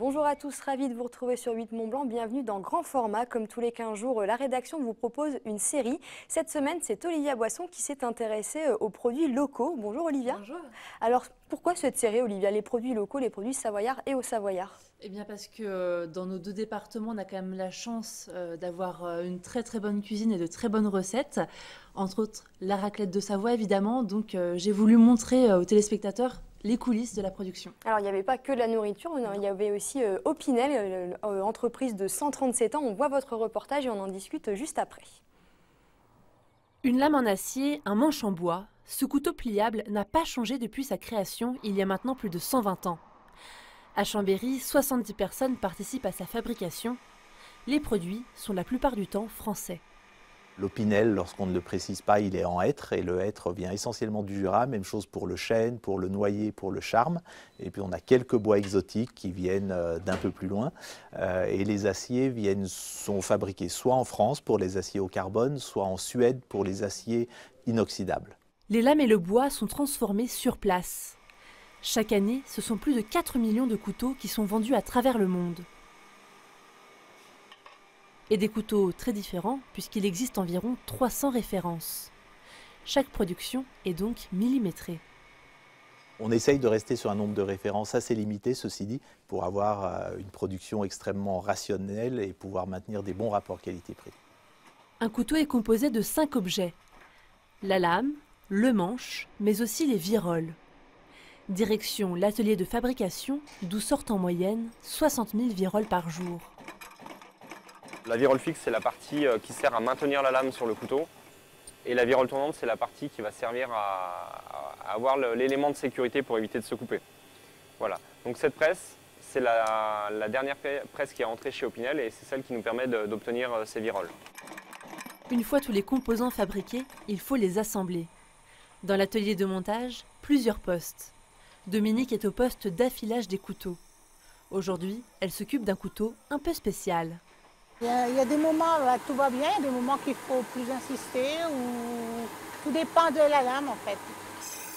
Bonjour à tous, ravi de vous retrouver sur 8 Mont Blanc. Bienvenue dans Grand Format. Comme tous les 15 jours, la rédaction vous propose une série. Cette semaine, c'est Olivia Boisson qui s'est intéressée aux produits locaux. Bonjour Olivia. Bonjour. Alors, pourquoi cette série, Olivia? Les produits locaux, les produits savoyards et aux Savoyards? Eh bien parce que dans nos deux départements, on a quand même la chance d'avoir une très très bonne cuisine et de très bonnes recettes. Entre autres, la raclette de Savoie évidemment. Donc j'ai voulu montrer aux téléspectateurs les coulisses de la production. Alors, il n'y avait pas que de la nourriture, il y avait aussi Opinel, entreprise de 137 ans. On voit votre reportage et on en discute juste après. Une lame en acier, un manche en bois, ce couteau pliable n'a pas changé depuis sa création il y a maintenant plus de 120 ans. À Chambéry, 70 personnes participent à sa fabrication. Les produits sont la plupart du temps français. L'Opinel, lorsqu'on ne le précise pas, il est en hêtre et le hêtre vient essentiellement du Jura. Même chose pour le chêne, pour le noyer, pour le charme. Et puis on a quelques bois exotiques qui viennent d'un peu plus loin. Et les aciers sont fabriqués soit en France pour les aciers au carbone, soit en Suède pour les aciers inoxydables. Les lames et le bois sont transformés sur place. Chaque année, ce sont plus de 4 millions de couteaux qui sont vendus à travers le monde. Et des couteaux très différents, puisqu'il existe environ 300 références. Chaque production est donc millimétrée. On essaye de rester sur un nombre de références assez limité, ceci dit, pour avoir une production extrêmement rationnelle et pouvoir maintenir des bons rapports qualité-prix. Un couteau est composé de 5 objets. La lame, le manche, mais aussi les viroles. Direction l'atelier de fabrication, d'où sortent en moyenne 60 000 viroles par jour. La virole fixe, c'est la partie qui sert à maintenir la lame sur le couteau. Et la virole tournante, c'est la partie qui va servir à avoir l'élément de sécurité pour éviter de se couper. Voilà. Donc cette presse, c'est la dernière presse qui est entrée chez Opinel et c'est celle qui nous permet d'obtenir ces viroles. Une fois tous les composants fabriqués, il faut les assembler. Dans l'atelier de montage, plusieurs postes. Dominique est au poste d'affilage des couteaux. Aujourd'hui, elle s'occupe d'un couteau un peu spécial. Il y a des moments où tout va bien, des moments qu'il faut plus insister, ou tout dépend de la lame en fait.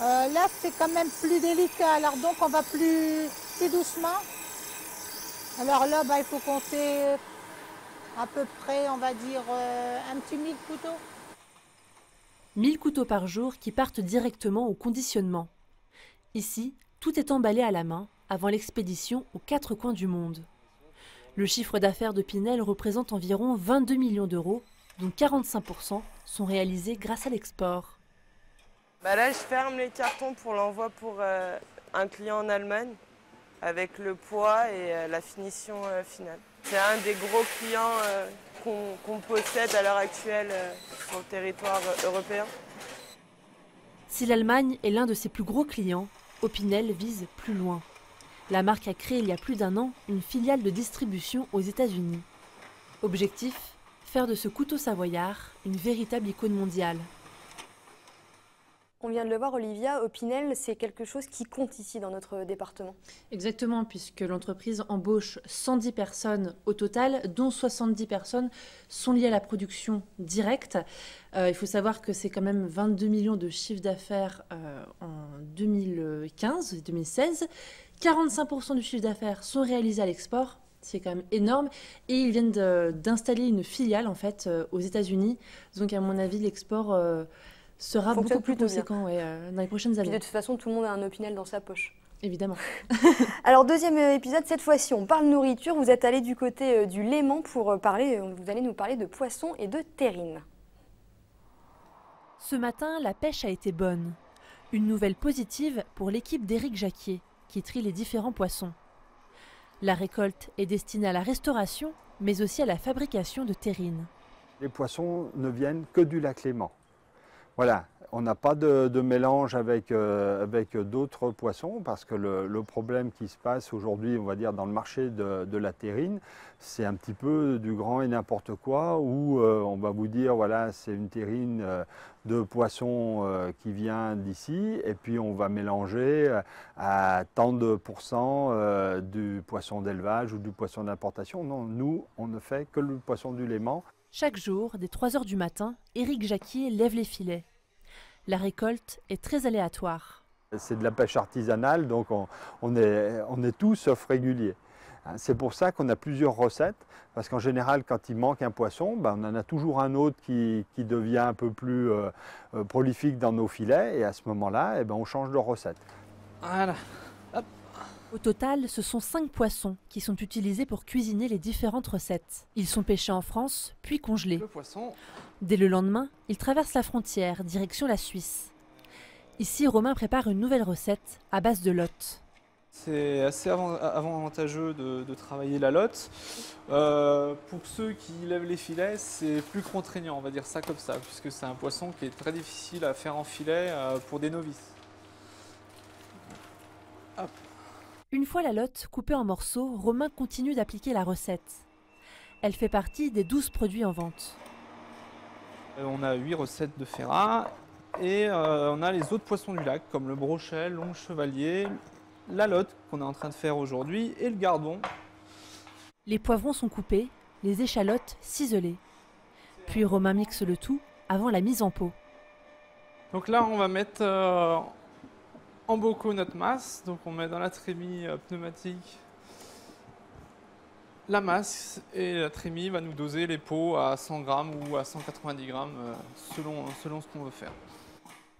Là c'est quand même plus délicat, alors donc on va plus doucement. Alors là il faut compter à peu près, on va dire, un petit 1000 couteaux. 1000 couteaux par jour qui partent directement au conditionnement. Ici, tout est emballé à la main avant l'expédition aux 4 coins du monde. Le chiffre d'affaires d'Opinel représente environ 22 millions d'euros, dont 45% sont réalisés grâce à l'export. Là, je ferme les cartons pour l'envoi pour un client en Allemagne, avec le poids et la finition finale. C'est un des gros clients qu'on possède à l'heure actuelle sur le territoire européen. Si l'Allemagne est l'un de ses plus gros clients, Opinel vise plus loin. La marque a créé il y a plus d'1 an une filiale de distribution aux États-Unis. Objectif, faire de ce couteau savoyard une véritable icône mondiale. On vient de le voir, Olivia, Opinel, c'est quelque chose qui compte ici dans notre département. Exactement, puisque l'entreprise embauche 110 personnes au total, dont 70 personnes sont liées à la production directe. Il faut savoir que c'est quand même 22 millions de chiffre d'affaires en 2015 et 2016. 45% du chiffre d'affaires sont réalisés à l'export, c'est quand même énorme. Et ils viennent d'installer une filiale en fait aux États-Unis. Donc à mon avis, l'export sera beaucoup plus conséquent dans les prochaines années. Puis de toute façon, tout le monde a un Opinel dans sa poche. Évidemment. Alors, deuxième épisode, cette fois-ci, on parle nourriture. Vous êtes allé du côté du Léman pour vous allez nous parler de poissons et de terrine. Ce matin, la pêche a été bonne. Une nouvelle positive pour l'équipe d'Éric Jacquier, qui trie les différents poissons. La récolte est destinée à la restauration, mais aussi à la fabrication de terrine. Les poissons ne viennent que du lac Léman. Voilà, on n'a pas de mélange avec d'autres poissons parce que le problème qui se passe aujourd'hui, on va dire, dans le marché de la terrine, c'est un petit peu du grand et n'importe quoi où on va vous dire, voilà, c'est une terrine de poisson qui vient d'ici et puis on va mélanger à tant de pourcents du poisson d'élevage ou du poisson d'importation. Non, nous, on ne fait que le poisson du Léman. Chaque jour, dès 3 h du matin, Éric Jacquier lève les filets. La récolte est très aléatoire. C'est de la pêche artisanale, donc on est tout sauf régulier. C'est pour ça qu'on a plusieurs recettes, parce qu'en général, quand il manque un poisson, on en a toujours un autre qui devient un peu plus prolifique dans nos filets, et à ce moment-là, on change de recette. Voilà. Au total, ce sont 5 poissons qui sont utilisés pour cuisiner les différentes recettes. Ils sont pêchés en France, puis congelés. Le poisson. Dès le lendemain, ils traversent la frontière, direction la Suisse. Ici, Romain prépare une nouvelle recette à base de lotte. C'est assez avantageux de travailler la lotte. Pour ceux qui lèvent les filets, c'est plus contraignant, on va dire ça comme ça, puisque c'est un poisson qui est très difficile à faire en filet pour des novices. Hop. Une fois la lotte coupée en morceaux, Romain continue d'appliquer la recette. Elle fait partie des 12 produits en vente. On a 8 recettes de ferrat et on a les autres poissons du lac, comme le brochet, l'ongle chevalier, la lotte qu'on est en train de faire aujourd'hui et le gardon. Les poivrons sont coupés, les échalotes ciselées. Puis Romain mixe le tout avant la mise en pot. Donc là, on va mettre en bocaux notre masse. Donc on met dans la trémie pneumatique la masse et la trémie va nous doser les pots à 100 grammes ou à 190 grammes selon ce qu'on veut faire.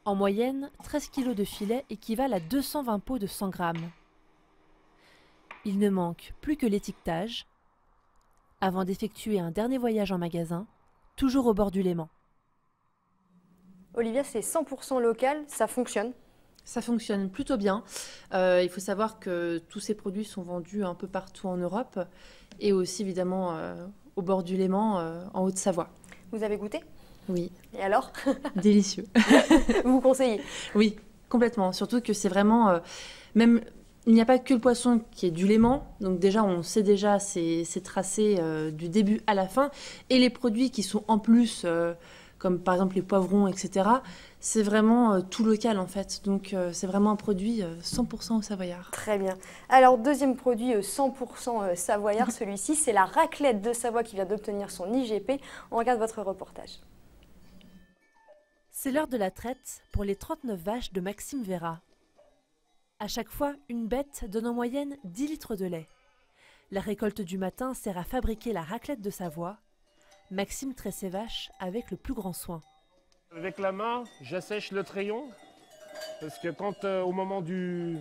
En moyenne, 13 kg de filet équivalent à 220 pots de 100 grammes. Il ne manque plus que l'étiquetage avant d'effectuer un dernier voyage en magasin, toujours au bord du Léman. Olivia, c'est 100% local, ça fonctionne? Ça fonctionne plutôt bien. Il faut savoir que tous ces produits sont vendus un peu partout en Europe et aussi évidemment au bord du Léman, en Haute-Savoie. Vous avez goûté? Oui. Et alors? Délicieux. Vous conseillez? Oui, complètement. Surtout que c'est vraiment... même, il n'y a pas que le poisson qui est du Léman. Donc déjà, on sait déjà ses tracés du début à la fin. Et les produits qui sont en plus... comme par exemple les poivrons, etc. C'est vraiment tout local en fait. Donc c'est vraiment un produit 100% au Savoyard. Très bien. Alors deuxième produit 100% savoyard, celui-ci, c'est la raclette de Savoie qui vient d'obtenir son IGP. On regarde votre reportage. C'est l'heure de la traite pour les 39 vaches de Maxime Vera. À chaque fois, une bête donne en moyenne 10 litres de lait. La récolte du matin sert à fabriquer la raclette de Savoie. Maxime traite ses vaches avec le plus grand soin. Avec la main, j'assèche le trayon, parce que quand au moment du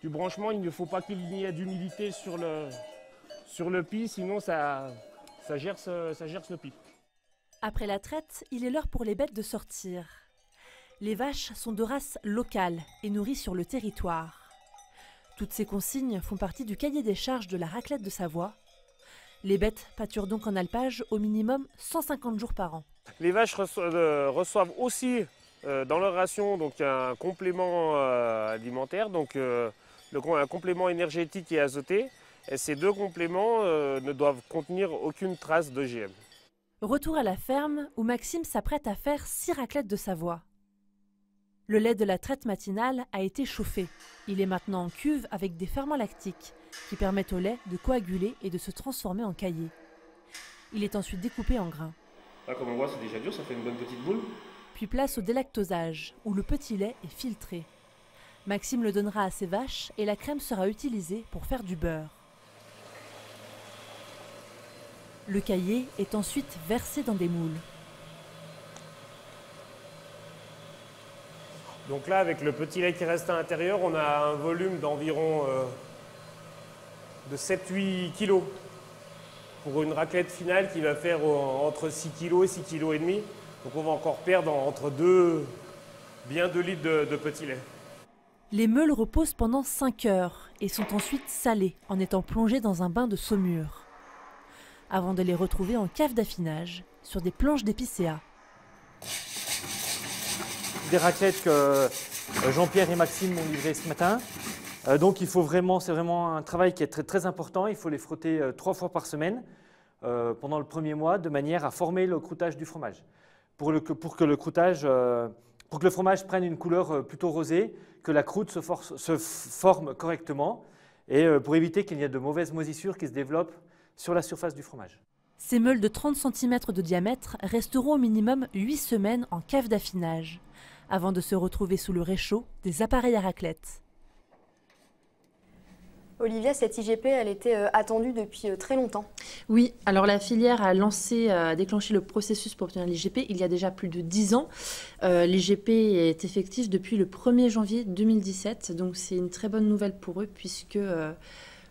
branchement, il ne faut pas qu'il y ait d'humidité sur le pis, sinon ça gerce le pis. Après la traite, il est l'heure pour les bêtes de sortir. Les vaches sont de race locale et nourries sur le territoire. Toutes ces consignes font partie du cahier des charges de la raclette de Savoie. Les bêtes pâturent donc en alpage au minimum 150 jours par an. Les vaches reçoivent aussi dans leur ration donc, un complément alimentaire, donc un complément énergétique et azoté. Et ces deux compléments ne doivent contenir aucune trace d'OGM. Retour à la ferme où Maxime s'apprête à faire 6 raclettes de Savoie. Le lait de la traite matinale a été chauffé. Il est maintenant en cuve avec des ferments lactiques qui permettent au lait de coaguler et de se transformer en caillé. Il est ensuite découpé en grains. Là, comme on voit, c'est déjà dur, ça fait une bonne petite boule. Puis place au délactosage, où le petit lait est filtré. Maxime le donnera à ses vaches et la crème sera utilisée pour faire du beurre. Le caillé est ensuite versé dans des moules. Donc là, avec le petit lait qui reste à l'intérieur, on a un volume d'environ de 7-8 kg pour une raclette finale qui va faire entre 6 kg et 6 kg et demi. Donc on va encore perdre entre bien 2 litres de petit lait. Les meules reposent pendant 5 heures et sont ensuite salées en étant plongées dans un bain de saumure, avant de les retrouver en cave d'affinage sur des planches d'épicéa. Des raclettes que Jean-Pierre et Maxime m'ont livrées ce matin. Donc c'est vraiment un travail qui est très, très important. Il faut les frotter 3 fois par semaine pendant le premier mois de manière à former le croûtage du fromage. Pour que le fromage prenne une couleur plutôt rosée, que la croûte se forme correctement et pour éviter qu'il y ait de mauvaises moisissures qui se développent sur la surface du fromage. Ces meules de 30 cm de diamètre resteront au minimum 8 semaines en cave d'affinage, avant de se retrouver sous le réchaud des appareils à raclette. Olivia, cette IGP, elle était attendue depuis très longtemps. Oui, alors la filière a déclenché le processus pour obtenir l'IGP il y a déjà plus de 10 ans. L'IGP est effectif depuis le 1er janvier 2017, donc c'est une très bonne nouvelle pour eux puisque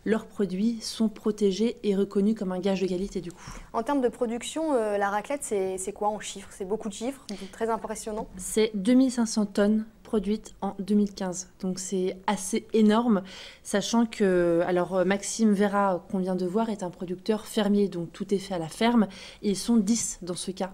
leurs produits sont protégés et reconnus comme un gage de qualité du coup. En termes de production, la raclette, c'est quoi en chiffres? C'est beaucoup de chiffres, donc très impressionnant. C'est 2500 tonnes produites en 2015, donc c'est assez énorme, sachant que Maxime Vera, qu'on vient de voir, est un producteur fermier, donc tout est fait à la ferme, et ils sont 10 dans ce cas.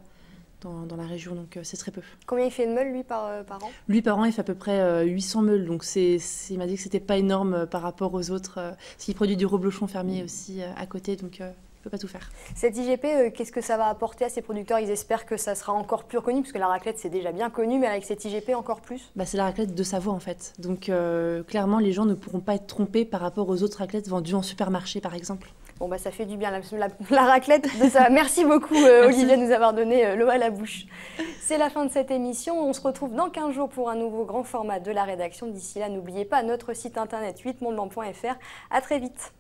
Dans la région, donc c'est très peu. Combien il fait de meules, lui, par an? Lui, par an, il fait à peu près 800 meules, donc il m'a dit que c'était pas énorme par rapport aux autres, parce qu'il produit du reblochon fermier aussi à côté, donc il ne peut pas tout faire. Cette IGP, qu'est-ce que ça va apporter à ces producteurs? Ils espèrent que ça sera encore plus reconnu, parce que la raclette, c'est déjà bien connu, mais avec cette IGP, encore plus? C'est la raclette de Savoie, en fait. Donc clairement, les gens ne pourront pas être trompés par rapport aux autres raclettes vendues en supermarché, par exemple. Bon, ça fait du bien, la raclette de ça. Merci beaucoup, Olivia, de nous avoir donné l'eau à la bouche. C'est la fin de cette émission. On se retrouve dans 15 jours pour un nouveau grand format de la rédaction. D'ici là, n'oubliez pas notre site internet 8mondeblanc.fr. À très vite.